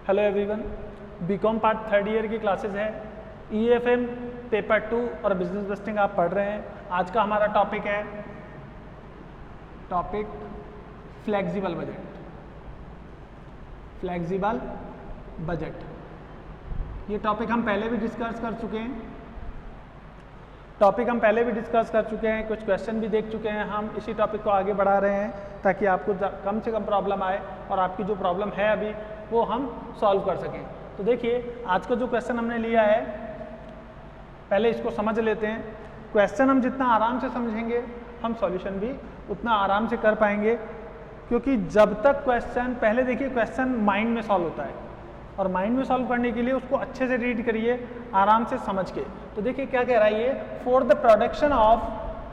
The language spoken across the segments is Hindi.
Hello everyone, BCom part third year की क्लासेस है। ईएफएम पेपर 2 और बिजनेस बस्टिंग आप पढ़ रहे हैं। आज का हमारा टॉपिक है फ्लेक्सिबल बजट। फ्लेक्सिबल बजट ये टॉपिक हम पहले भी डिस्कस कर चुके हैं। कुछ क्वेश्चन भी देख चुके हैं। हम इसी टॉपिक को आगे बढ़ा रहे हैं ताकि आपको कम से कम प्रॉब्लम आए और आपकी जो प्रॉब्लम है अभी वो हम सॉल्व कर सकें। तो देखिए, आज का जो क्वेश्चन हमने लिया है, पहले इसको समझ लेते हैं। क्वेश्चन हम जितना आराम से समझेंगे हम सॉल्यूशन भी उतना आराम से कर पाएंगे, क्योंकि जब तक क्वेश्चन, पहले देखिए क्वेश्चन माइंड में सॉल्व होता है और माइंड में सॉल्व करने के लिए उसको अच्छे से रीड करिए, आराम से समझ के। तो देखिए क्या कह रहा है ये, for the production of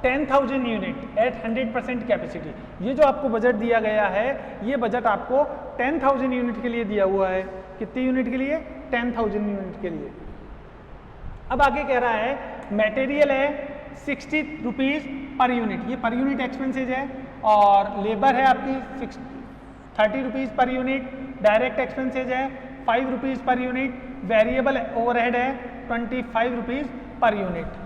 10,000 unit at 100% capacity. ये जो आपको बजट दिया गया है, ये बजट आपको 10,000 यूनिट के लिए दिया हुआ है। कितनी यूनिट के लिए? 10,000 यूनिट के लिए। अब आगे कह रहा है मटेरियल है 60 रुपीज़ पर यूनिट, ये पर यूनिट एक्सपेंसेज है, और लेबर है आपकी 30 rupees per unit, direct expenses है 5 rupees per unit, variable overhead है 25 rupees per unit.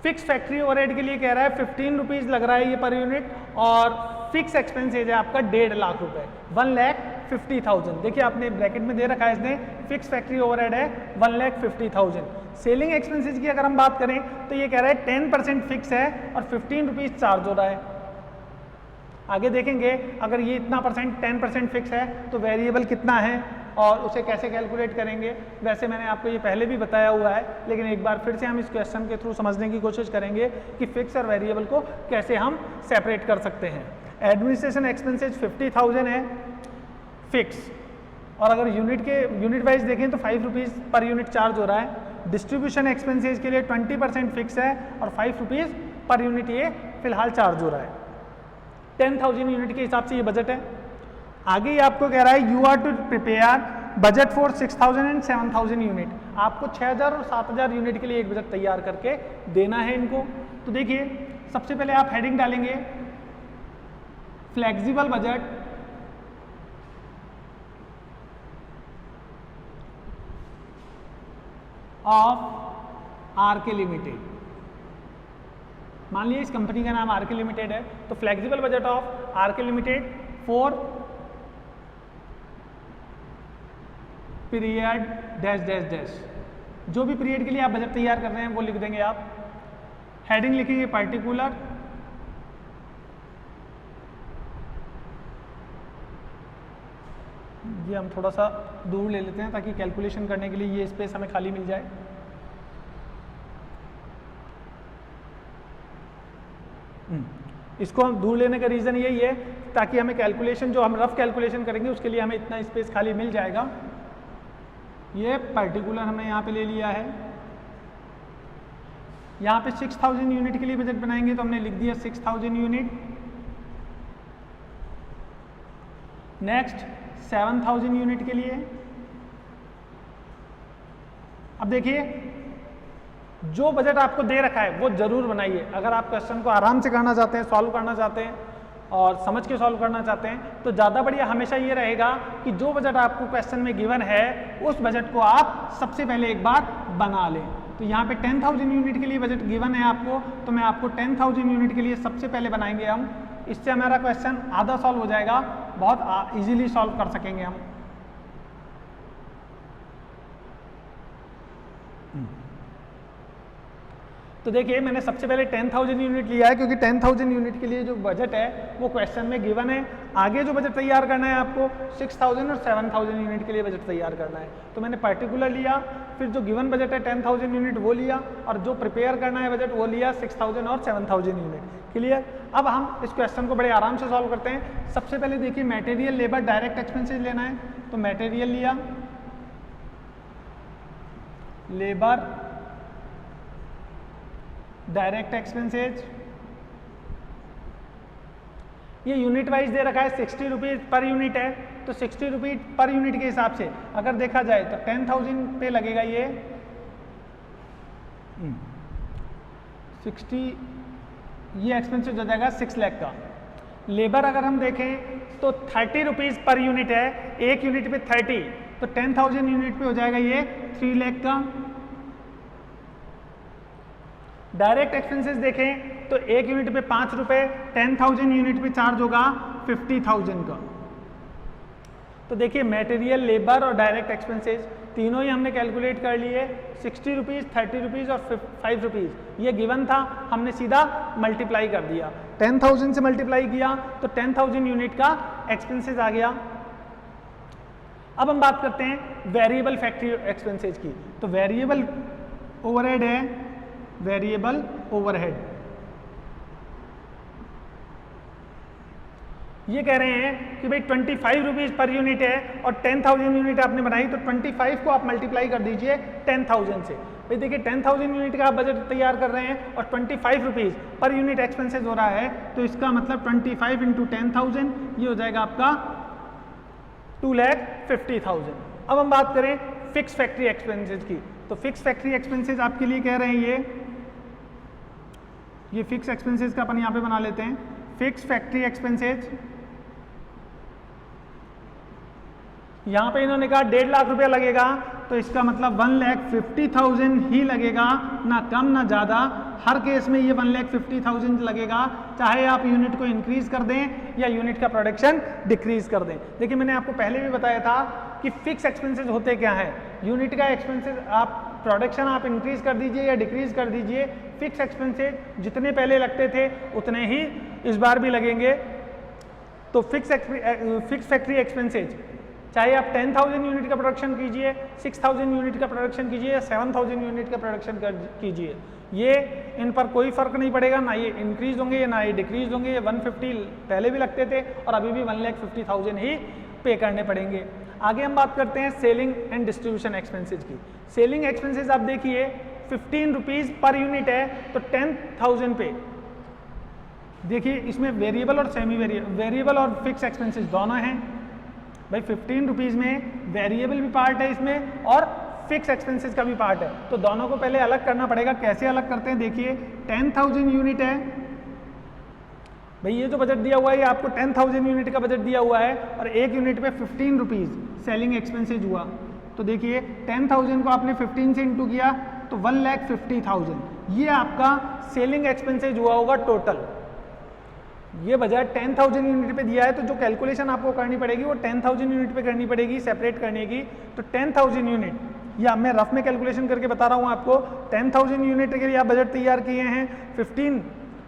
Fix factory overhead के लिए कह रहा है 15 रुपीज़ लग रहा है ये पर यूनिट, और फिक्स एक्सपेंसेज है आपका 1.5 लाख रुपए, 1,50,000। देखिए आपने ब्रैकेट में दे रखा है इसने, फिक्स फैक्ट्री ओवरहेड है 1,50,000। सेलिंग एक्सपेंसेज की अगर हम बात करें तो ये कह रहा है 10% फिक्स है और 15 रुपीज़ चार्ज हो रहा है। आगे देखेंगे अगर ये इतना परसेंट 10% फिक्स है तो वेरिएबल कितना है और उसे कैसे कैलकुलेट करेंगे। वैसे मैंने आपको ये पहले भी बताया हुआ है, लेकिन एक बार फिर से हम इस क्वेश्चन के थ्रू समझने की कोशिश करेंगे कि फिक्स और वेरिएबल को कैसे हम सेपरेट कर सकते हैं। एडमिनिस्ट्रेशन एक्सपेंसेज 50,000 है फिक्स, और अगर यूनिट वाइज देखें तो 5 रुपीज़ पर यूनिट चार्ज हो रहा है। डिस्ट्रीब्यूशन एक्सपेंसेज के लिए 20% फिक्स है और 5 रुपीज़ पर यूनिट ये फिलहाल चार्ज हो रहा है। 10,000 यूनिट के हिसाब से ये बजट है। आगे ये आपको कह रहा है you are to prepare budget for 6,000 and 7,000 unit. आपको 6,000 और 7,000 यूनिट के लिए एक बजट तैयार करके देना है इनको। तो देखिए सबसे पहले आप हेडिंग डालेंगे flexible budget of RK limited. मान लीजिए इस कंपनी का नाम आरके लिमिटेड है, तो flexible budget of RK limited for period dash dash dash. जो भी पीरियड के लिए आप बजट तैयार कर रहे हैं वो लिख देंगे आप। हेडिंग लिखेंगे पर्टिकुलर, ये हम थोड़ा सा दूर ले लेते हैं ताकि कैलकुलेशन करने के लिए ये स्पेस हमें खाली मिल जाए। इसको हम दूर लेने का रीज़न यही है ताकि हमें कैलकुलेशन, जो हम रफ कैलकुलेशन करेंगे उसके लिए हमें इतना स्पेस खाली मिल जाएगा। ये पर्टिकुलर हमने यहाँ पे ले लिया है। यहाँ पे 6,000 यूनिट के लिए बजट बनाएंगे तो हमने लिख दिया 6,000 यूनिट। नेक्स्ट 7,000 यूनिट के लिए। अब देखिए जो बजट आपको दे रखा है वो जरूर बनाइए। अगर आप क्वेश्चन को आराम से करना चाहते हैं, सॉल्व करना चाहते हैं और समझ के सॉल्व करना चाहते हैं, तो ज़्यादा बढ़िया हमेशा ये रहेगा कि जो बजट आपको क्वेश्चन में गिवन है उस बजट को आप सबसे पहले एक बार बना लें। तो यहाँ पे 10,000 यूनिट के लिए बजट गिवन है आपको, तो मैं आपको 10,000 यूनिट के लिए सबसे पहले बनाएंगे हम। इससे हमारा क्वेश्चन आधा सॉल्व हो जाएगा, बहुत ईजिली सॉल्व कर सकेंगे हम। तो देखिए मैंने सबसे पहले 10,000 यूनिट लिया है, क्योंकि 10,000 यूनिट के लिए जो बजट है वो क्वेश्चन में गिवन है। आगे जो बजट तैयार करना है आपको 6,000 और 7,000 यूनिट के लिए बजट तैयार करना है। तो मैंने पर्टिकुलर लिया, फिर जो गिवन बजट है 10,000 यूनिट वो लिया, और जो प्रिपेयर करना है बजट वो लिया 6,000 और 7,000 यूनिट। क्लियर? अब हम इस क्वेश्चन को बड़े आराम से सॉल्व करते हैं। सबसे पहले देखिए मटेरियल, लेबर, डायरेक्ट एक्सपेंसेज लेना है, तो मटेरियल लिया, लेबर, डायरेक्ट एक्सपेंसेज। ये यूनिट वाइज दे रखा है, 60 रुपीज़ पर यूनिट है, तो 60 रुपीज़ पर यूनिट के हिसाब से अगर देखा जाए तो 10,000 पे लगेगा ये 60, ये एक्सपेंसिव हो जाएगा 6 लाख का। लेबर अगर हम देखें तो 30 रुपीज़ पर यूनिट है, एक यूनिट पे 30, तो 10,000 यूनिट पे हो जाएगा ये 3 लाख का। डायरेक्ट एक्सपेंसेस देखें तो एक यूनिट पे 5 रुपए, 10,000 यूनिट पे चार्ज होगा 50,000 का। तो देखिए मटेरियल, लेबर और डायरेक्ट एक्सपेंसेस तीनों ही हमने कैलकुलेट कर लिए। 60 रुपीज़, 30 रुपीज़ और 5 रुपीज़ ये गिवन था, हमने सीधा मल्टीप्लाई कर दिया। 10,000 से मल्टीप्लाई किया तो 10,000 यूनिट का एक्सपेंसेस आ गया। अब हम बात करते हैं वेरिएबल फैक्ट्री एक्सपेंसेस की। तो वेरिएबल ओवरहेड है, वेरिएबल ओवरहेड ये कह रहे हैं कि भाई 25 रुपीज़ पर यूनिट है और 10,000 यूनिट आपने बनाई, तो 25 को आप मल्टीप्लाई कर दीजिए 10,000 से। भाई देखिए 10,000 यूनिट का आप बजट तैयार कर रहे हैं और 25 रुपीज़ पर यूनिट एक्सपेंसेस हो रहा है, तो इसका मतलब 25 इंटू 10,000 ये हो जाएगा आपका 2,50,000। अब हम बात करें फिक्स फैक्ट्री एक्सपेंसेस की। तो फिक्स फैक्ट्री एक्सपेंसेस आपके लिए कह रहे हैं ये फिक्स एक्सपेंसेस का अपन यहाँ पे बना लेते हैं। फिक्स फैक्ट्री एक्सपेंसेस यहाँ पे इन्होंने कहा 1.5 लाख रुपया लगेगा, तो इसका मतलब 1,50,000 ही लगेगा, ना कम ना ज़्यादा। हर केस में ये 1,50,000 लगेगा, चाहे आप यूनिट को इंक्रीज कर दें या यूनिट का प्रोडक्शन डिक्रीज कर दें। देखिए मैंने आपको पहले भी बताया था कि फिक्स एक्सपेंसेस होते क्या है। यूनिट का एक्सपेंसेस आप प्रोडक्शन आप इंक्रीज कर दीजिए या डिक्रीज कर दीजिए, फिक्स एक्सपेंसेस जितने पहले लगते थे उतने ही इस बार भी लगेंगे। तो फिक्स फैक्ट्री एक्सपेंसेस चाहे आप 10,000 यूनिट का प्रोडक्शन कीजिए, 6,000 यूनिट का प्रोडक्शन कीजिए या 7,000 यूनिट का प्रोडक्शन कीजिए, ये इन पर कोई फर्क नहीं पड़ेगा, ना ये इंक्रीज होंगे या ना ये डिक्रीज होंगे। ये 150 पहले भी लगते थे और अभी भी 1,50,000 ही पे करने पड़ेंगे। आगे हम बात करते हैं सेलिंग एंड डिस्ट्रीब्यूशन एक्सपेंसेस की। सेलिंग एक्सपेंसेस आप देखिए 15 रुपीज़ पर यूनिट है, तो 10,000 पे देखिए इसमें वेरिएबल और सेमी वेरिएबल और फिक्स एक्सपेंसेस दोनों हैं। भाई 15 रुपीज़ में वेरिएबल भी पार्ट है इसमें और फिक्स एक्सपेंसेस का भी पार्ट है, तो दोनों को पहले अलग करना पड़ेगा। कैसे अलग करते हैं देखिए, 10,000 यूनिट है, भाई ये जो बजट दिया हुआ है ये आपको 10,000 यूनिट का बजट दिया हुआ है और एक यूनिट पे 15 रुपीज़ सेलिंग एक्सपेंसेस हुआ। तो देखिए 10,000 को आपने 15 से इंटू किया तो 1,50,000 ये आपका सेलिंग एक्सपेंसेस हुआ होगा टोटल। ये बजट 10,000 यूनिट पे दिया है, तो जो कैलकुलेशन आपको करनी पड़ेगी वो 10,000 यूनिट पे करनी पड़ेगी, सेपरेट करने की। तो 10,000 यूनिट, या मैं रफ में कैलकुलेशन करके बता रहा हूँ आपको, 10,000 यूनिट के लिए आप बजट तैयार किए हैं, 15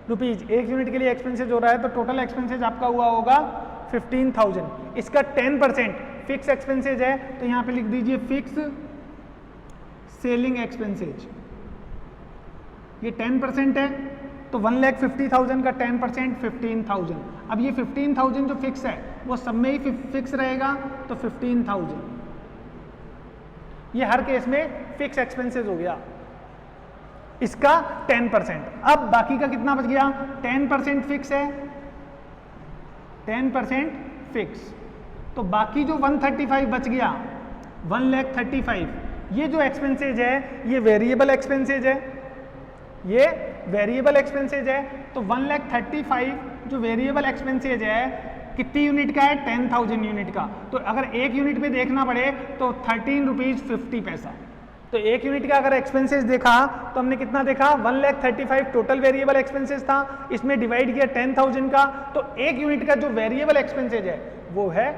रुपीज़ एक यूनिट के लिए एक्सपेंसेज हो रहा है, तो टोटल एक्सपेंसेज आपका हुआ होगा 15,000। इसका 10% फिक्स एक्सपेंसेज है, तो यहाँ पे लिख दीजिए फिक्स सेलिंग एक्सपेंसेज, ये 10% है, तो 1,50,000 का 10% 15,000। अब ये 15,000 जो फिक्स है वो सब में ही फिक्स रहेगा, तो 15,000 ये हर केस में फिक्स एक्सपेंसेस हो गया, इसका 10%। अब बाकी का कितना बच गया, 10% फिक्स है, 10% फिक्स, तो बाकी जो 135 बच गया 1,35,000 ये जो एक्सपेंसेज है ये वेरिएबल एक्सपेंसेज है, ये वेरिएबल एक्सपेंसेज है। तो 1,35,000 जो वेरिएबल एक्सपेंसेज है कितनी यूनिट का है, 10,000 यूनिट का। तो अगर एक यूनिट पे देखना पड़े तो 13 रुपीज़ 50 पैसा। तो एक यूनिट का अगर एक्सपेंसेस देखा तो हमने कितना देखा, 1,35,000 टोटल वेरिएबल एक्सपेंसेस था, इसमें डिवाइड किया 10,000 का, तो एक यूनिट का जो वेरिएबल एक्सपेंसेज है वो है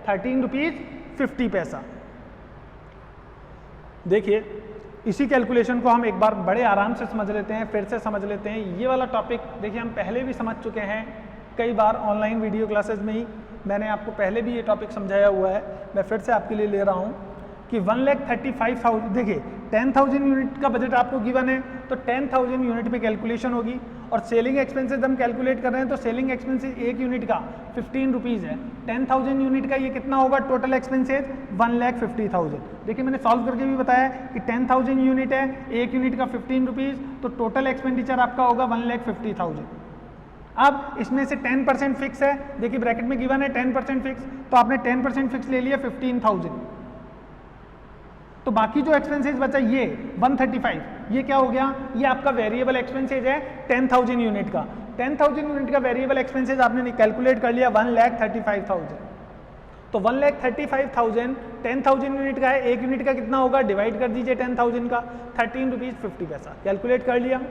13 रुपीज़ 50 पैसा। देखिए इसी कैलकुलेशन को हम एक बार बड़े आराम से समझ लेते हैं, फिर से समझ लेते हैं। ये वाला टॉपिक देखिए हम पहले भी समझ चुके हैं कई बार ऑनलाइन वीडियो क्लासेस में ही, मैंने आपको पहले भी ये टॉपिक समझाया हुआ है, मैं फिर से आपके लिए ले रहा हूँ कि 1,35,000 देखिए 10,000 यूनिट का बजट आपको गिवन है, तो 10,000 यूनिट पे कैलकुलेशन होगी। और सेलिंग एक्सपेंसेस हम कैलकुलेट कर रहे हैं, तो सेलिंग एक्सपेंसेस एक यूनिट का 15 रुपीज़ है, 10,000 यूनिट का ये कितना होगा टोटल एक्सपेंसेस 1,50,000। देखिए मैंने सॉल्व करके भी बताया कि 10,000 यूनिट है, एक यूनिट का 15 रुपीज़, तो टोटल एक्सपेंडिचर आपका होगा 1,50,000। अब इसमें से 10% फिक्स है, देखिए ब्रैकेट में गिवन है 10% फिक्स, तो आपने 10% फिक्स ले लिया 15,000, तो तो बाकी जो एक्सपेंसेज बचा ये 135, ये क्या हो गया, ये आपका वेरिएबल एक्सपेंसेज है 10,000 यूनिट का। 10,000 यूनिट का वेरिएबल एक्सपेंसेज आपने कैलकुलेट कर लिया 1,35,000। तो 1,35,000 10,000 यूनिट का है, एक यूनिट का कितना होगा, डिवाइड कर दीजिए 10,000 का, 13 रुपीज़ 50 पैसा। कैलकुलेट कर लिया,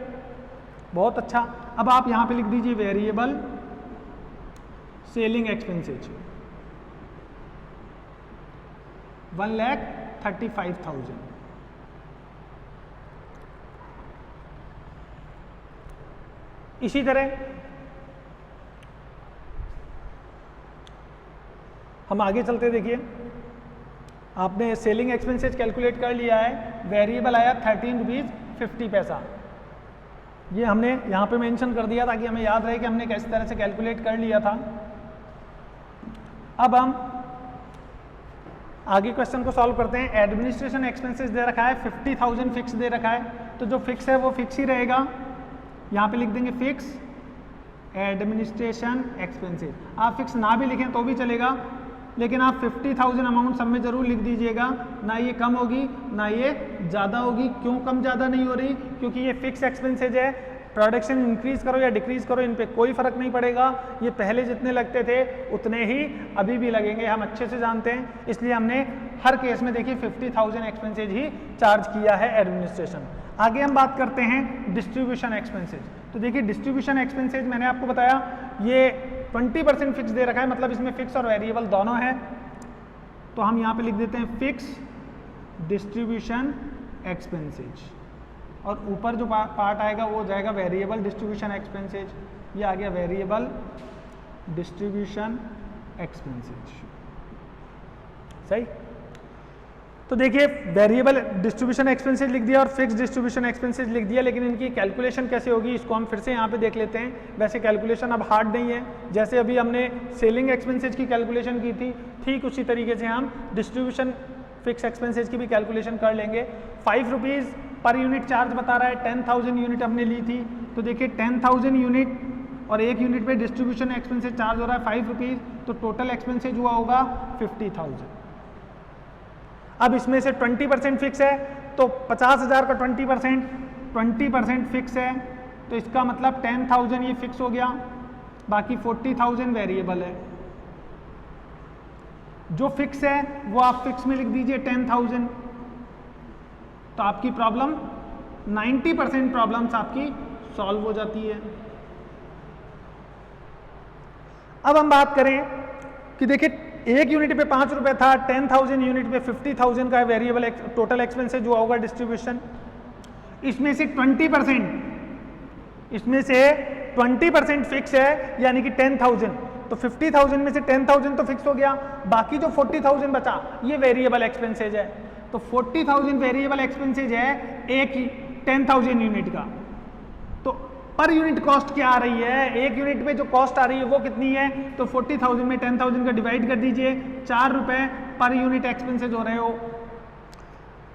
बहुत अच्छा। अब आप यहाँ पे लिख दीजिए वेरिएबल सेलिंग एक्सपेंसेज 1,35,000। इसी तरह हम आगे चलते, देखिए आपने सेलिंग एक्सपेंसेज कैलकुलेट कर लिया है, वेरिएबल आया 13 रुपीज़ 50 पैसा। ये हमने यहाँ पे मेंशन कर दिया ताकि हमें याद रहे कि हमने किस तरह से कैलकुलेट कर लिया था। अब हम आगे क्वेश्चन को सॉल्व करते हैं। एडमिनिस्ट्रेशन एक्सपेंसेस दे रखा है 50,000 फिक्स दे रखा है, तो जो फिक्स है वो फिक्स ही रहेगा। यहाँ पे लिख देंगे फिक्स एडमिनिस्ट्रेशन एक्सपेंसेस। आप फिक्स ना भी लिखें तो भी चलेगा, लेकिन आप 50,000 अमाउंट सब में जरूर लिख दीजिएगा। ना ये कम होगी ना ये ज़्यादा होगी। क्यों कम ज़्यादा नहीं हो रही, क्योंकि ये फिक्स एक्सपेंसेज है। प्रोडक्शन इंक्रीज करो या डिक्रीज करो, इन पे कोई फर्क नहीं पड़ेगा। ये पहले जितने लगते थे उतने ही अभी भी लगेंगे, हम अच्छे से जानते हैं। इसलिए हमने हर केस में देखिए 50,000 एक्सपेंसेज ही चार्ज किया है एडमिनिस्ट्रेशन। आगे हम बात करते हैं डिस्ट्रीब्यूशन एक्सपेंसेज। तो देखिए डिस्ट्रीब्यूशन एक्सपेंसेज मैंने आपको बताया ये 20% फिक्स दे रखा है, मतलब इसमें फिक्स और वेरिएबल दोनों है। तो हम यहाँ पे लिख देते हैं फिक्स डिस्ट्रीब्यूशन एक्सपेंसेज, और ऊपर जो पार्ट आएगा वो जाएगा वेरिएबल डिस्ट्रीब्यूशन एक्सपेंसेज। ये आ गया वेरिएबल डिस्ट्रीब्यूशन एक्सपेंसेज, सही। तो देखिए वेरिएबल डिस्ट्रीब्यूशन एक्सपेंसेज लिख दिया और फिक्स डिस्ट्रीब्यूशन एक्सपेंसेज लिख दिया, लेकिन इनकी कैलकुलेशन कैसे होगी इसको हम फिर से यहाँ पे देख लेते हैं। वैसे कैलकुलेशन अब हार्ड नहीं है, जैसे अभी हमने सेलिंग एक्सपेंसेज की कैलकुलेशन की थी, ठीक उसी तरीके से हम डिस्ट्रीब्यूशन फिक्स एक्सपेंसेज की भी कैलकुलेशन कर लेंगे। 5 रुपीज़ पर यूनिट चार्ज बता रहा है, 10,000 यूनिट हमने ली थी। तो देखिए 10,000 यूनिट और एक यूनिट पे डिस्ट्रीब्यूशन एक्सपेंसेज चार्ज हो रहा है 5 रुपीज़, तो टोटल एक्सपेंसेज हुआ होगा 50,000। अब इसमें से 20% फिक्स है, तो 50,000 का 20% फिक्स है, तो इसका मतलब 10,000 ये फिक्स हो गया, बाकी 40,000 वेरिएबल है। जो फिक्स है वो आप फिक्स में लिख दीजिए 10,000। तो आपकी प्रॉब्लम 90% प्रॉब्लम्स आपकी सॉल्व हो जाती है। अब हम बात करें कि देखिए एक यूनिट पे 5 रुपए था, 10,000 यूनिट पे 50,000 का वेरिएबल टोटल एक्सपेंसेज जो होगा डिस्ट्रीब्यूशन। इसमें से 20% फिक्स है, यानी कि 10,000। तो 50,000 में से 10,000 तो फिक्स हो गया, बाकी जो 40,000 बचा ये वेरिएबल एक्सपेंसेज है। तो 40,000 वेरिएबल एक्सपेंसेज है एक 10,000 यूनिट का। तो पर यूनिट कॉस्ट क्या आ रही है, एक यूनिट पे जो कॉस्ट आ रही है वो कितनी है, तो 40,000 में 10,000 का डिवाइड कर दीजिए, 4 रुपए पर यूनिट एक्सपेंसेज हो रहे हो।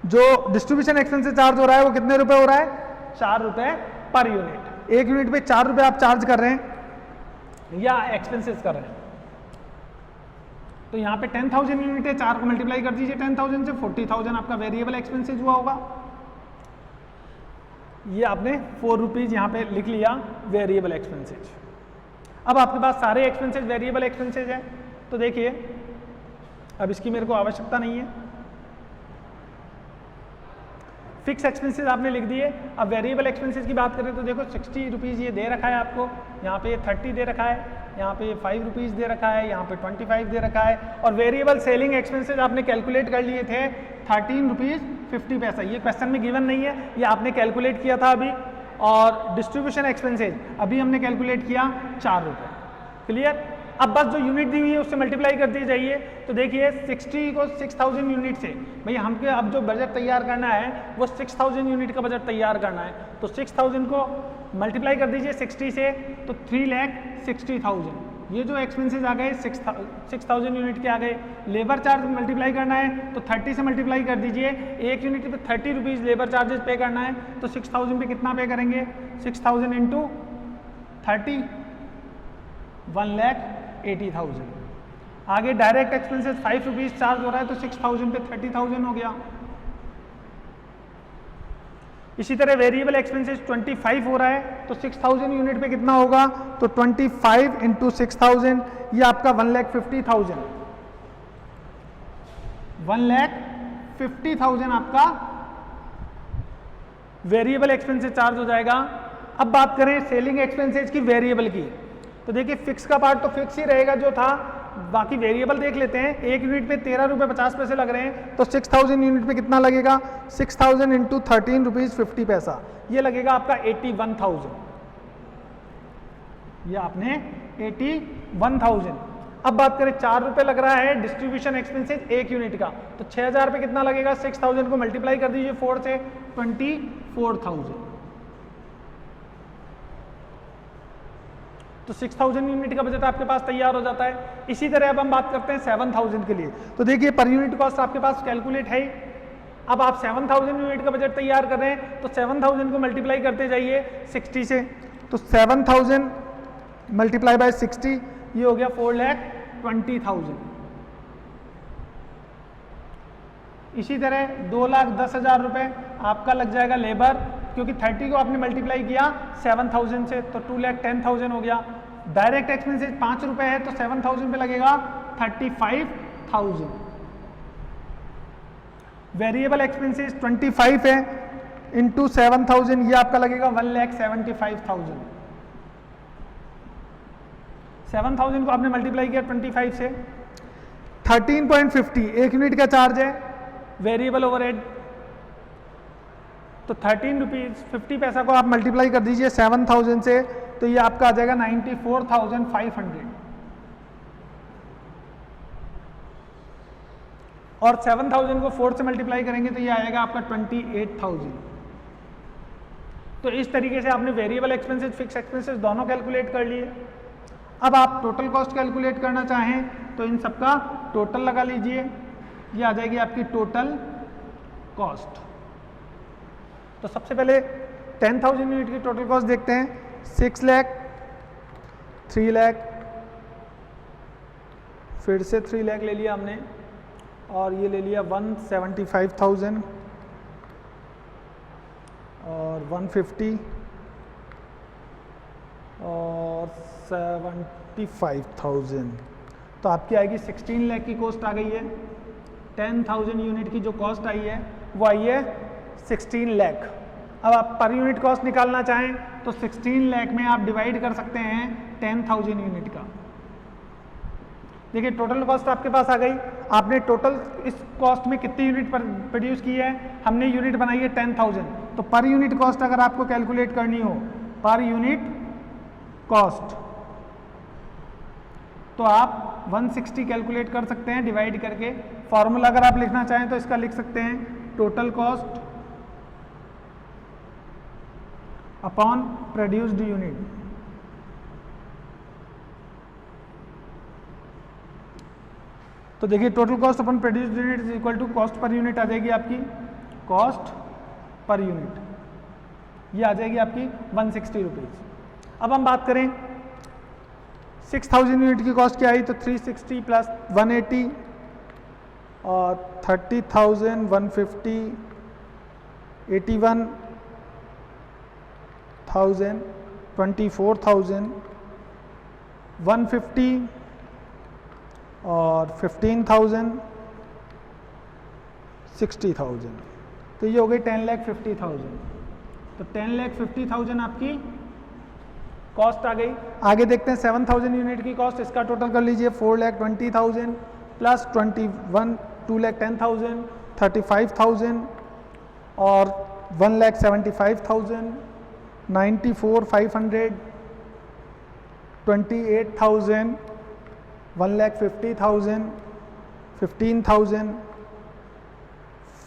जो डिस्ट्रीब्यूशन एक्सपेंसेज चार्ज हो रहा है वो कितने रुपए हो रहा है, 4 रुपए पर यूनिट। एक यूनिट पे 4 रुपए आप चार्ज कर रहे हैं या एक्सपेंसेज कर रहे हैं। तो यहाँ पे 10,000 यूनिट है, 4 को मल्टीप्लाई कर दीजिए 10,000 से, 40,000 आपका वेरिएबल एक्सपेंसेज हुआ होगा। ये आपने 4 रुपीज़ यहाँ पे लिख लिया वेरिएबल एक्सपेंसेज। अब आपके पास सारे एक्सपेंसेज वेरिएबल एक्सपेंसेज है, तो देखिए अब इसकी मेरे को आवश्यकता नहीं है। फिक्स एक्सपेंसेस आपने लिख दिए। अब वेरिएबल एक्सपेंसेस की बात करें तो देखो 60 रुपीज़ ये दे रखा है आपको, यहाँ पे 30 दे रखा है, यहाँ पे 5 रुपीज़ दे रखा है, यहाँ पे 25 दे रखा है। और वेरिएबल सेलिंग एक्सपेंसेस आपने कैलकुलेट कर लिए थे 13 रुपीज़ 50 पैसा। ये क्वेश्चन में गिवन नहीं है, ये आपने कैलकुलेट किया था अभी। और डिस्ट्रीब्यूशन एक्सपेंसेज अभी हमने कैलकुलेट किया 4 रुपये। क्लियर। अब बस जो यूनिट दी हुई है उससे मल्टीप्लाई कर दी जाइए। तो देखिए 60 को 6,000 यूनिट से, भैया हमको अब जो बजट तैयार करना है वो 6,000 यूनिट का बजट तैयार करना है। तो 6,000 को मल्टीप्लाई कर दीजिए 60 से, तो 3,60,000। ये जो एक्सपेंसेस आ गए 6,000 यूनिट के आ गए। लेबर चार्ज मल्टीप्लाई करना है तो 30 से मल्टीप्लाई कर दीजिए। एक यूनिट पे 30 रुपीज़ लेबर चार्जेस पे करना है, तो 6,000 पे कितना पे करेंगे, 6,000 इंटू 30, 1,80,000। आगे डायरेक्ट एक्सपेंसेस 5 रुपीज़ चार्ज हो रहा है, तो 6,000 पे 30,000 हो गया। इसी तरह वेरिएबल एक्सपेंसेस 25 हो रहा है तो 6000 यूनिट पे कितना होगा, तो 25 इंटू 6000 ये आपका 1,50,000 1,50,000 आपका वेरिएबल एक्सपेंसेस चार्ज हो जाएगा। अब बात करें सेलिंग एक्सपेंसेस की वेरिएबल की, तो देखिए फिक्स का पार्ट तो फिक्स ही रहेगा जो था, बाकी वेरिएबल देख लेते हैं। एक यूनिट पे 13 रुपये 50 पैसे लग रहे हैं तो 6000 यूनिट पे कितना लगेगा, 6000 इंटू 13 रुपीज 50 पैसा, ये लगेगा आपका 81,000, ये आपने 81,000। अब बात करें 4 रुपये लग रहा है डिस्ट्रीब्यूशन एक्सपेंसेस एक यूनिट का, तो 6000 पे कितना लगेगा, 6000 को मल्टीप्लाई कर दीजिए 4 से, 24,000। तो 6000 यूनिट का बजट आपके पास तैयार हो जाता है। इसी तरह अब हम बात करते हैं 7000 के लिए, तो देखिए पर यूनिट कॉस्ट आपके पास कैलकुलेट है। अब आप 7000 यूनिट का बजट तैयार कर रहे हैं तो 7000 को मल्टीप्लाई करते जाइए 60 से, तो 7000 मल्टीप्लाई बाय 60 ये हो गया 4,20,000। इसी तरह 2,10,000 रुपये आपका लग जाएगा लेबर, क्योंकि 30 को आपने मल्टीप्लाई किया 7000 से तो 2,10,000 हो गया। डायरेक्ट एक्सपेंसेस 5 रुपये है तो 7000 पे लगेगा 35,000। वेरिएबल एक्सपेंसेस 25 है इंटू 7000 ये आपका लगेगा 1,75,000। 7000 को आपने मल्टीप्लाई किया 25 से, 13.50 एक यूनिट का चार्ज है वेरिएबल ओवरहेड, तो 13 रुपीज 50 पैसा को आप मल्टीप्लाई कर दीजिए 7000 से, तो ये आपका आ जाएगा 94,500। और 7000 को 4 से मल्टीप्लाई करेंगे तो ये आएगा आपका 28,000। तो इस तरीके से आपने वेरिएबल एक्सपेंसेस फिक्स एक्सपेंसेस दोनों कैलकुलेट कर लिए। अब आप टोटल कॉस्ट कैलकुलेट करना चाहें तो इन सबका टोटल लगा लीजिए, ये आ जाएगी आपकी टोटल कॉस्ट। तो सबसे पहले 10,000 यूनिट की टोटल कॉस्ट देखते हैं। 6 लाख, 3 लाख, फिर से 3 लाख ले लिया हमने, और ये ले लिया 175,000 और 150 और 75,000, तो आपकी आएगी 16 लाख की कॉस्ट आ गई है। 10,000 यूनिट की जो कॉस्ट आई है वो आई है 16 लाख। अब आप पर यूनिट कॉस्ट निकालना चाहें तो 16 लाख में आप डिवाइड कर सकते हैं 10,000 यूनिट का। देखिए टोटल कॉस्ट आपके पास आ गई। आपने टोटल इस कॉस्ट में कितनी यूनिट प्रोड्यूस की है, हमने यूनिट बनाई है 10,000, तो पर यूनिट कॉस्ट अगर आपको कैलकुलेट करनी हो, पर यूनिट कॉस्ट, तो आप 160 कैलकुलेट कर सकते हैं डिवाइड करके। फॉर्मूला अगर आप लिखना चाहें तो इसका लिख सकते हैं, total cost upon produced unit. तो देखिए total cost upon produced unit is equal to cost per unit आ जाएगी आपकी, कॉस्ट पर यूनिट ये आ जाएगी आपकी 160 रुपीज। अब हम बात करें 6000 यूनिट की कॉस्ट क्या आई, तो 360 प्लस 180 और 30,000 150 81,000 24,000 150 और 15,000 60,000, तो ये हो गई 10,50,000। तो 10,50,000 आपकी कॉस्ट आ गई। आगे देखते हैं 7,000 यूनिट की कॉस्ट, इसका टोटल कर लीजिए 4,20,000 प्लस 21 2,10,000 35,000 और 1,75,000 94,500 28,000 1,50,000 15,000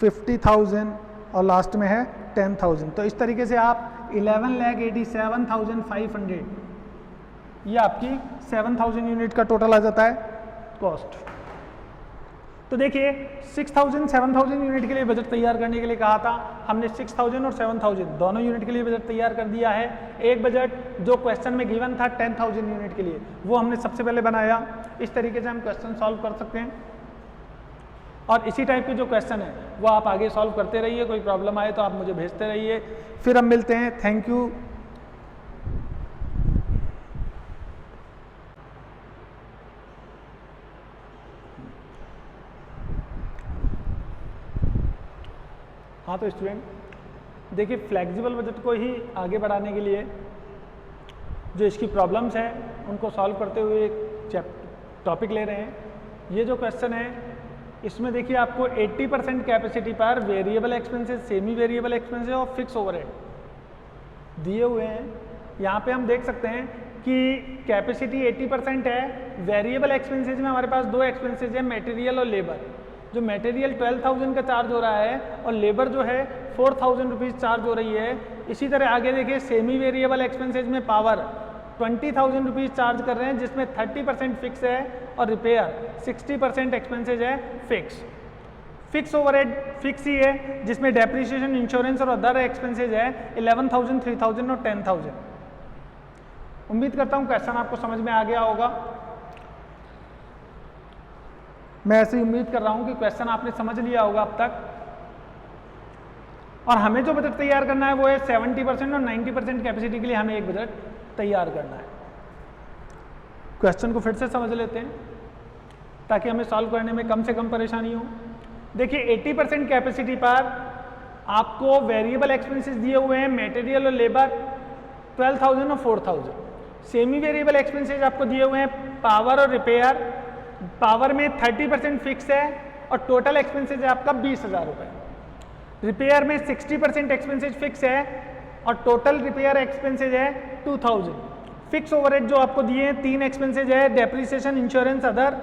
50,000 और लास्ट में है 10,000। तो इस तरीके से आप 11,87,500 ये आपकी 7,000 यूनिट का टोटल आ जाता है कॉस्ट। तो देखिए 6,000 7,000 यूनिट के लिए बजट तैयार करने के लिए कहा था, हमने 6,000 और 7,000 दोनों यूनिट के लिए बजट तैयार कर दिया है। एक बजट जो क्वेश्चन में गिवन था 10,000 यूनिट के लिए, वो हमने सबसे पहले बनाया। इस तरीके से हम क्वेश्चन सॉल्व कर सकते हैं। और इसी टाइप के जो क्वेश्चन है वो आप आगे सॉल्व करते रहिए, कोई प्रॉब्लम आए तो आप मुझे भेजते रहिए। फिर हम मिलते हैं, थैंक यू। हाँ तो स्टूडेंट देखिए, फ्लेक्सिबल बजट को ही आगे बढ़ाने के लिए जो इसकी प्रॉब्लम्स हैं उनको सॉल्व करते हुए एक टॉपिक ले रहे हैं। ये जो क्वेश्चन है इसमें देखिए आपको 80% कैपेसिटी पर variable expenses, semi variable expenses और फिक्स ओवरहेड दिए हुए हैं। यहाँ पे हम देख सकते हैं कि कैपेसिटी 80% है, वेरिएबल एक्सपेंसेस में हमारे पास दो एक्सपेंसेस है, मटेरियल और लेबर। जो मटेरियल 12,000 का चार्ज हो रहा है और लेबर जो है 4,000 रुपीज़ चार्ज हो रही है। इसी तरह आगे देखिए सेमी वेरिएबल एक्सपेंसेस में पावर 20,000 रुपीज़ चार्ज कर रहे हैं, जिसमें 30% फिक्स है और रिपेयर 60% एक्सपेंसेज है फिक्स। फिक्स ओवरहेड फिक्स ही है, जिसमें डेप्रिसिएशन, इंश्योरेंस और अदर एक्सपेंसेज है 11,000, 3,000 और 10,000। उम्मीद करता हूँ क्वेश्चन आपको समझ में आ गया होगा। मैं ऐसी उम्मीद कर रहा हूँ कि क्वेश्चन आपने समझ लिया होगा अब तक। और हमें जो बजट तैयार करना है वो है 70% और 90% कैपेसिटी के लिए हमें एक बजट तैयार करना है। क्वेश्चन को फिर से समझ लेते हैं ताकि हमें सॉल्व करने में कम से कम परेशानी हो। देखिए 80% कैपेसिटी पर आपको वेरिएबल एक्सपेंसेस दिए हुए हैं, मटेरियल और लेबर 12,000 और 4,000। सेमी वेरिएबल एक्सपेंसेस आपको दिए हुए हैं पावर और रिपेयर। पावर में 30% फिक्स है और टोटल एक्सपेंसेस है आपका 20,000 रुपये। रिपेयर में 60% एक्सपेंसेस फिक्स है और टोटल रिपेयर एक्सपेंसेज है 2,000। फिक्स ओवरहेड जो आपको दिए हैं 3 एक्सपेंसेज है, डेप्रिसिएशन, इंश्योरेंस, अदर,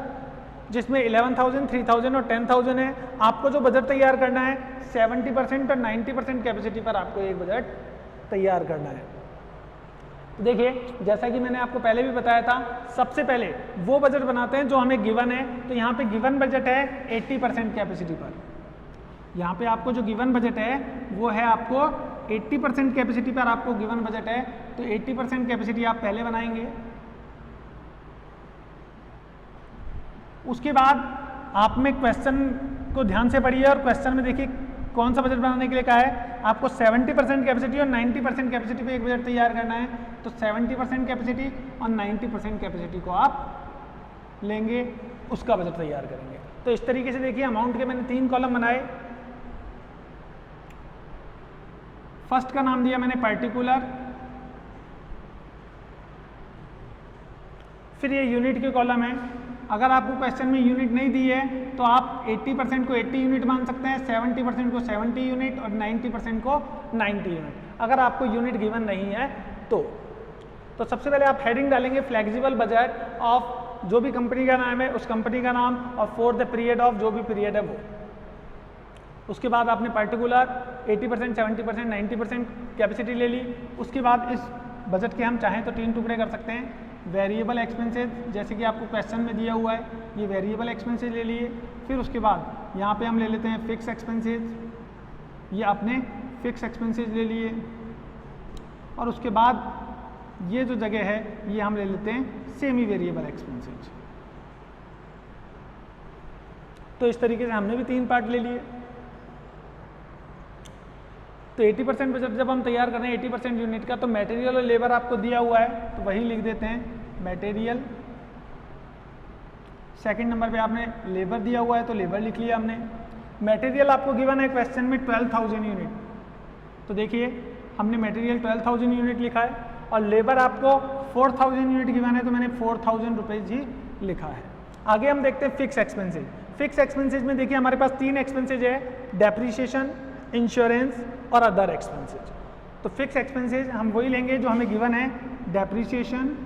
जिसमें 11,000, 3,000 और 10,000 है। आपको जो बजट तैयार करना है 70% और 90% कैपेसिटी पर आपको एक बजट तैयार करना है। तो देखिए जैसा कि मैंने आपको पहले भी बताया था, सबसे पहले वो बजट बनाते हैं जो हमें गिवन है। तो यहाँ पे गिवन बजट है 80% कैपेसिटी पर। यहाँ पे आपको जो गिवन बजट है वो है आपको 80% कैपेसिटी पर आपको गिवन बजट है। तो 80% कैपेसिटी आप पहले बनाएंगे। उसके बाद आप में क्वेश्चन को ध्यान से पढ़िए और क्वेश्चन में देखिए कौन सा बजट बनाने के लिए कहा है। आपको 70% कैपेसिटी और 90% कैपेसिटी पे एक बजट तैयार करना है। तो 70% कैपेसिटी और 90% कैपेसिटी को आप लेंगे, उसका बजट तैयार करेंगे। तो इस तरीके से देखिए अमाउंट के मैंने 3 कॉलम बनाए। फर्स्ट का नाम दिया मैंने पर्टिकुलर, फिर ये यूनिट के कॉलम है। अगर आपको क्वेश्चन में यूनिट नहीं दी है तो आप 80% को 80 यूनिट मान सकते हैं, 70% को 70 यूनिट और 90% को 90 यूनिट। अगर आपको यूनिट गिवन नहीं है तो सबसे पहले आप हेडिंग डालेंगे फ्लेक्सिबल बजट ऑफ जो भी कंपनी का नाम है उस कंपनी का नाम और फॉर द पीरियड ऑफ जो भी पीरियड है वो। उसके बाद आपने पर्टिकुलर 80%, 70%, 90% कैपेसिटी ले ली। उसके बाद इस बजट के हम चाहें तो 3 टुकड़े कर सकते हैं। वेरिएबल एक्सपेंसेस जैसे कि आपको क्वेश्चन में दिया हुआ है, ये वेरिएबल एक्सपेंसेस ले लिए। फिर उसके बाद यहाँ पे हम ले लेते हैं फिक्स एक्सपेंसेस, ये आपने फिक्स एक्सपेंसेस ले लिए। और उसके बाद ये जो जगह है ये हम ले लेते हैं सेमी वेरिएबल एक्सपेंसेस। तो इस तरीके से हमने भी 3 पार्ट ले लिए। तो 80% बजट जब हम तैयार कर रहे हैं 80% यूनिट का, तो मटेरियल और लेबर आपको दिया हुआ है तो वही लिख देते हैं मटेरियल। सेकंड नंबर पे आपने लेबर दिया हुआ है तो लेबर लिख लिया हमने। मटेरियल आपको गिवन है क्वेश्चन में 12,000 यूनिट, तो देखिए हमने मटेरियल 12,000 यूनिट लिखा है और लेबर आपको 4,000 यूनिट गिवन है तो मैंने 4,000 रुपीज़ ही लिखा है। आगे हम देखते हैं फिक्स एक्सपेंसेज। फिक्स एक्सपेंसेज में देखिए हमारे पास 3 एक्सपेंसेज है, डेप्रिसिएशन, इंश्योरेंस और अदर एक्सपेंसेज। तो फिक्स एक्सपेंसेज हम वही लेंगे जो हमें गिवन है। डेप्रिसिएशन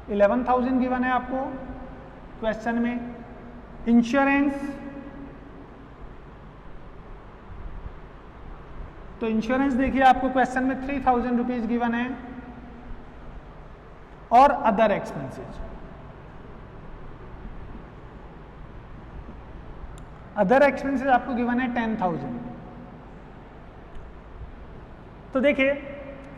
11,000 गिवन है आपको क्वेश्चन में। इंश्योरेंस, तो इंश्योरेंस देखिए आपको क्वेश्चन में 3,000 रुपीज़ गिवन है। और अदर एक्सपेंसेज, अदर एक्सपेंसेस आपको गिवन है 10,000। तो देखिए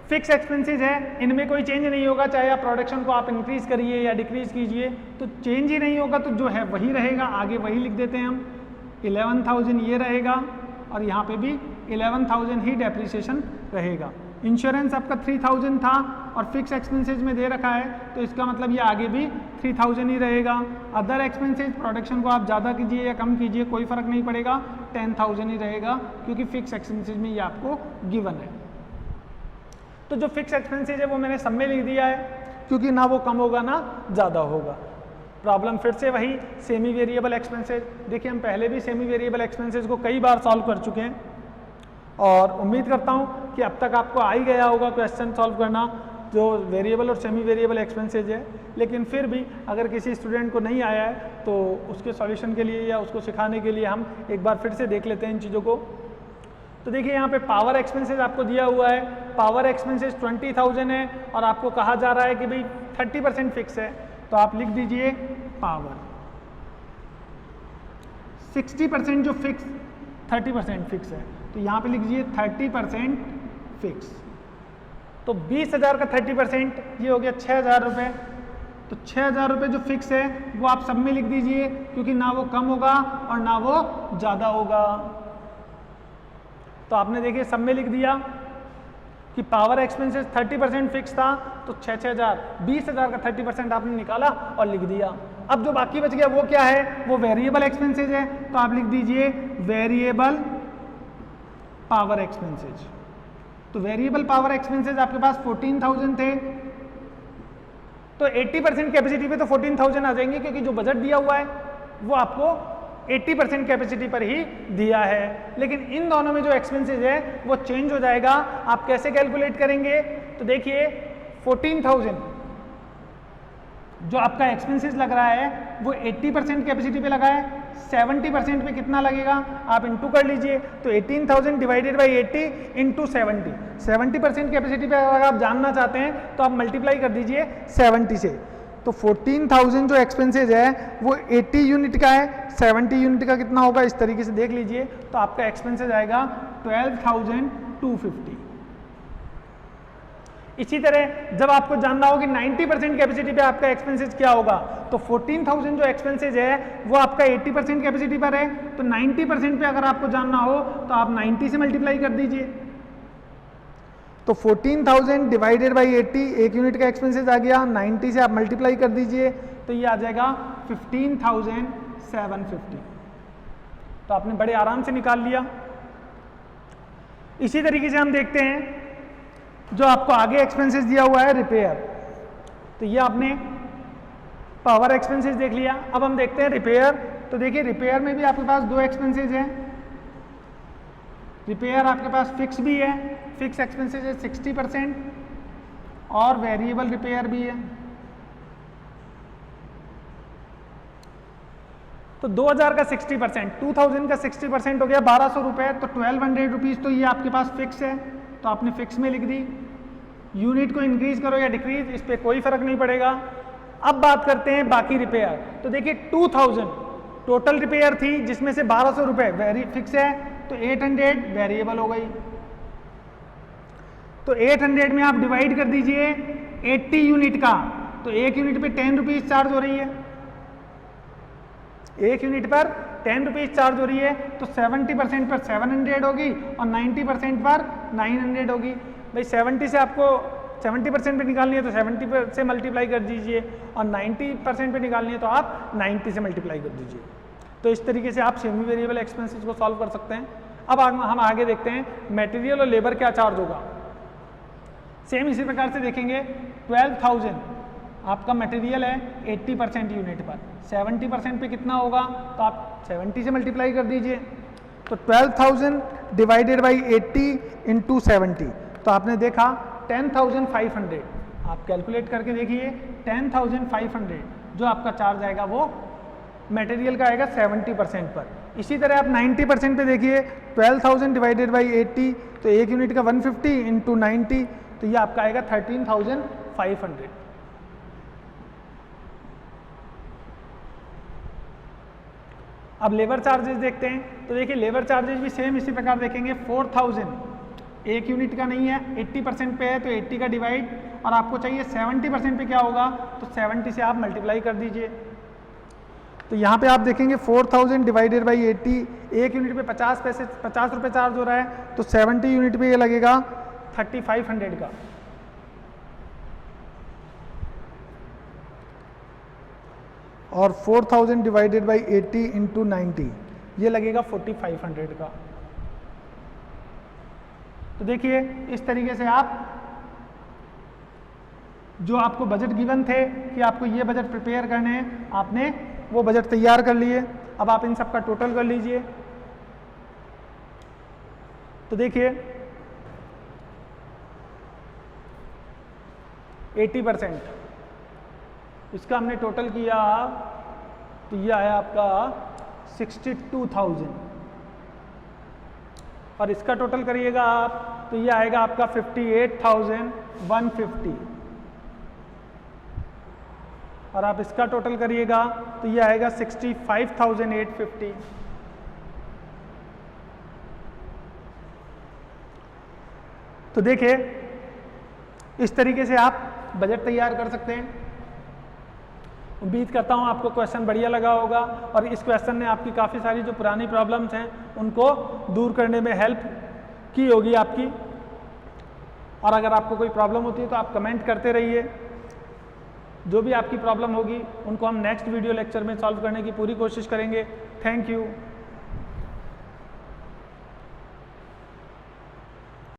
फिक्स एक्सपेंसेस है, इनमें कोई चेंज नहीं होगा, चाहे आप प्रोडक्शन को आप इंक्रीज करिए या डिक्रीज कीजिए तो चेंज ही नहीं होगा, तो जो है वही रहेगा, आगे वही लिख देते हैं हम। 11,000 ये रहेगा और यहाँ पे भी 11,000 ही डेप्रिसिएशन रहेगा। इंश्योरेंस आपका 3,000 था और फिक्स एक्सपेंसेज में दे रखा है, तो इसका मतलब ये आगे भी 3,000 ही रहेगा। अदर एक्सपेंसेज, प्रोडक्शन को आप ज़्यादा कीजिए या कम कीजिए कोई फ़र्क नहीं पड़ेगा, 10,000 ही रहेगा, क्योंकि फिक्स एक्सपेंसेज में ये आपको गिवन है। तो जो फिक्स एक्सपेंसेज है वो मैंने सब में लिख दिया है, क्योंकि ना वो कम होगा ना ज़्यादा होगा। प्रॉब्लम फिर से वही सेमी वेरिएबल एक्सपेंसेज। देखिए हम पहले भी सेमी वेरिएबल एक्सपेंसेज को कई बार सॉल्व कर चुके हैं और उम्मीद करता हूँ कि अब तक आपको आ ही गया होगा क्वेश्चन सॉल्व करना जो वेरिएबल और सेमी वेरिएबल एक्सपेंसेज है। लेकिन फिर भी अगर किसी स्टूडेंट को नहीं आया है तो उसके सॉल्यूशन के लिए या उसको सिखाने के लिए हम एक बार फिर से देख लेते हैं इन चीज़ों को। तो देखिए यहाँ पे पावर एक्सपेंसेज आपको दिया हुआ है, पावर एक्सपेंसेज 20,000 है और आपको कहा जा रहा है कि भाई 30% फिक्स है, तो आप लिख दीजिए पावर। 60% जो फिक्स, 30% फिक्स है, तो यहाँ पे लिख दीजिए 30% फिक्स। तो 20,000 का 30% ये हो गया 6,000 रुपये। तो 6,000 रुपये जो फिक्स है वो आप सब में लिख दीजिए, क्योंकि ना वो कम होगा और ना वो ज़्यादा होगा। तो आपने देखिए सब में लिख दिया कि पावर एक्सपेंसेस 30% फिक्स था, तो 6,000, 20,000 का 30% आपने निकाला और लिख दिया। अब जो बाकी बच गया वो क्या है, वो वेरिएबल एक्सपेंसेज है, तो आप लिख दीजिए वेरिएबल पावर एक्सपेंसेज। तो वेरिएबल पावर एक्सपेंसेज आपके पास 14,000 थे, तो 80% कैपेसिटी पे तो 14,000 आ जाएंगे, क्योंकि जो बजट दिया हुआ है वो आपको 80% कैपेसिटी पर ही दिया है। लेकिन इन दोनों में जो एक्सपेंसेज है वो चेंज हो जाएगा। आप कैसे कैलकुलेट करेंगे, तो देखिए 14,000 जो आपका एक्सपेंसेस लग रहा है वो 80% कैपेसिटी पे लगा है, 70% पे कितना लगेगा आप इंटू कर लीजिए। तो 18,000 डिवाइडेड बाई 80 इंटू 70% कैपेसिटी पे अगर आप जानना चाहते हैं तो आप मल्टीप्लाई कर दीजिए 70 से। तो 14,000 जो एक्सपेंसेज है वो 80 यूनिट का है, 70 यूनिट का कितना होगा इस तरीके से देख लीजिए। तो आपका एक्सपेंसेज आएगा 12,250। इसी तरह जब आपको जानना हो कि 90% कैपेसिटी पे आपका एक्सपेंसेज क्या होगा, तो 14,000 जो एक्सपेंसेज है वो आपका 80% कैपेसिटी पर है, तो 90% पे अगर आपको जानना हो तो आप 90 से मल्टीप्लाई कर दीजिए। तो 14,000 डिवाइडेड बाई 80, एक यूनिट का एक्सपेंसेज आ गया, 90 से आप मल्टीप्लाई कर दीजिए तो ये आ जाएगा 15,750। तो आपने बड़े आराम से निकाल लिया। इसी तरीके से हम देखते हैं जो आपको आगे एक्सपेंसेस दिया हुआ है रिपेयर, तो ये आपने पावर एक्सपेंसेस देख लिया। अब हम देखते हैं रिपेयर। तो देखिए रिपेयर में भी आपके पास दो एक्सपेंसेस हैं। रिपेयर आपके पास फिक्स भी है, फिक्स एक्सपेंसेस है 60% और वेरिएबल रिपेयर भी है। तो 2,000 का 60%, 2,000 का 60% हो गया 1,200 रुपये, तो 1,200 रुपीज़ तो ये आपके पास फिक्स है, तो आपने फिक्स में लिख दी। यूनिट को इंक्रीज करो या डिक्रीज इस पर कोई फर्क नहीं पड़ेगा। अब बात करते हैं बाकी रिपेयर। तो देखिए 2,000 टोटल रिपेयर थी, जिसमें से 1,200 रुपये फिक्स है, तो 800 वेरिएबल हो गई। तो 800 में आप डिवाइड कर दीजिए 80 यूनिट का, तो एक यूनिट पे 10 रुपीज़ चार्ज हो रही है, एक यूनिट पर 10 रुपीज़ चार्ज हो रही है, तो 70% पर 700 होगी और 90% पर 900 होगी। भाई 70 से आपको 70% पे निकालनी है तो 70 से मल्टीप्लाई कर दीजिए और 90% पे निकालनी है तो आप 90 से मल्टीप्लाई कर दीजिए। तो इस तरीके से आप सेमी वेरिएबल एक्सपेंसेस को सॉल्व कर सकते हैं। अब हम आगे देखते हैं मटेरियल और लेबर क्या चार्ज होगा। सेम इसी प्रकार से देखेंगे 12,000 आपका मटेरियल है 80% यूनिट पर, 70% पे कितना होगा, तो आप 70 से मल्टीप्लाई कर दीजिए। तो 12,000 डिवाइडेड बाई 80 इंटू 70, तो आपने देखा 10,500। आप कैलकुलेट करके देखिए 10,500 जो आपका चार्ज आएगा वो मटेरियल का आएगा 70% पर। इसी तरह आप 90% पे देखिए 12,000 डिवाइडेड बाई 80, तो एक यूनिट का 150 इंटू 90, तो ये आपका आएगा 13,500। अब लेबर चार्जेस देखते हैं। तो देखिए लेबर चार्जेस भी सेम इसी प्रकार देखेंगे 4,000 1 यूनिट का नहीं है, 80% पे है तो 80 का डिवाइड, और आपको चाहिए 70% पे क्या होगा, तो 70 से आप मल्टीप्लाई कर दीजिए। तो यहाँ पे आप देखेंगे 4000 डिवाइडेड बाई 80, 1 यूनिट पे 50 रुपये चार्ज हो रहा है, तो 70 यूनिट पे ये लगेगा 3500 का। और 4000 डिवाइडेड बाई 80 इंटू 90 ये लगेगा 4500 का। तो देखिए इस तरीके से आप जो आपको बजट गिवन थे कि आपको ये बजट प्रिपेयर करने हैं, आपने वो बजट तैयार कर लिए। अब आप इन सब का टोटल कर लीजिए। तो देखिए 80% इसका हमने टोटल किया तो ये आया आपका 62,000, और इसका टोटल करिएगा आप तो ये आएगा आपका 58,150, और आप इसका टोटल करिएगा तो ये आएगा 65,850। तो देखिए इस तरीके से आप बजट तैयार कर सकते हैं। उम्मीद करता हूँ आपको क्वेश्चन बढ़िया लगा होगा, और इस क्वेश्चन ने आपकी काफ़ी सारी जो पुरानी प्रॉब्लम्स हैं उनको दूर करने में हेल्प की होगी आपकी। और अगर आपको कोई प्रॉब्लम होती है तो आप कमेंट करते रहिए। जो भी आपकी प्रॉब्लम होगी उनको हम नेक्स्ट वीडियो लेक्चर में सॉल्व करने की पूरी कोशिश करेंगे। Thank you.